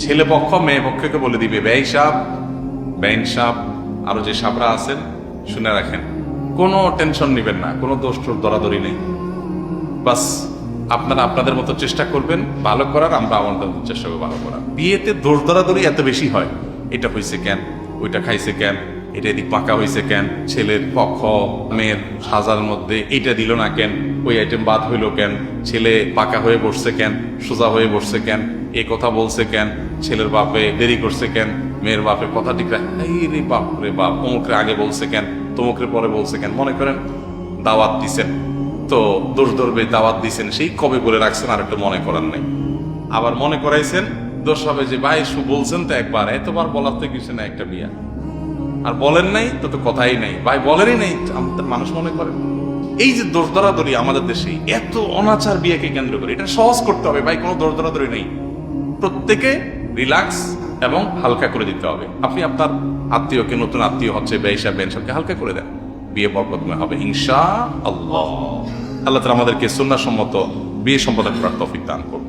ছেলে পক্ষ মেয়ে পক্ষকে বলে দিবে, বেঈ সাহেব, বেঈন সাহেব, আরো যে সাবরা আছেন শুনে রাখেন, কোনো টেনশন নিবেন না, কোনো দোষ টোষ দরাদরি নেই। বাস আপনারা আপনাদের মতো চেষ্টা করবেন ভালো করার, আমরা আমাদের মতো চেষ্টা করবো ভালো করার। বিয়েতে দোষ দরাদরি এত বেশি হয়, এটা হয়েছে কেন, ওইটা খাইছে কেন, এটা এদিক পাকা হয়েছে কেন, ছেলের পক্ষ মেয়ের সাজার মধ্যে এইটা দিল না কেন, ওই আইটেম বাদ হইলো কেন, ছেলে পাকা হয়ে বসছে কেন, সোজা হয়ে বসছে কেন, এ কথা বলছে কেন, ছেলের বাপে দেরি করছে কেন, মেয়ের বাপে কথা ঠিক রাখ, এই রে বাপ রে বাপ, অমুকরে আগে বলছে কেন, তমুকরে পরে বলছে কেন। মনে করেন দাওয়াত দিছেন, তো দোষ ধরবে, দাওয়াত দিছেন সেই কবে বলে রাখছেন আর একটা মনে করার নাই, আবার মনে করাইছেন, দোষ হবে যে ভাই বলছেন তো একবার, এতবার বলার তো কিছু না, একটা বিয়া আর বলেন নাই তো তো কথাই নাই, ভাই বলেনই নাই, আমাদের মানুষ মনে করেন। এই যে দোষ ধরাধরি আমাদের দেশে এত অনাচার বিয়েকে কেন্দ্র করে, এটা সহজ করতে হবে ভাই, কোনো দোষ ধরাধরি নেই, প্রত্যেকে রিল্যাক্স এবং হালকা করে দিতে হবে। আপনি আপনার আত্মীয়কে, নতুন আত্মীয় হচ্ছে বেঈ সাহেব বেঈন সাহেবকে হালকা করে দেন, বিয়ে বরকতময় হবে ইনশাআল্লাহ। আল্লাহ তাআলা আমাদেরকে সুন্নাহসম্মত বিয়ে সম্পাদন করার তৌফিক দান করুন।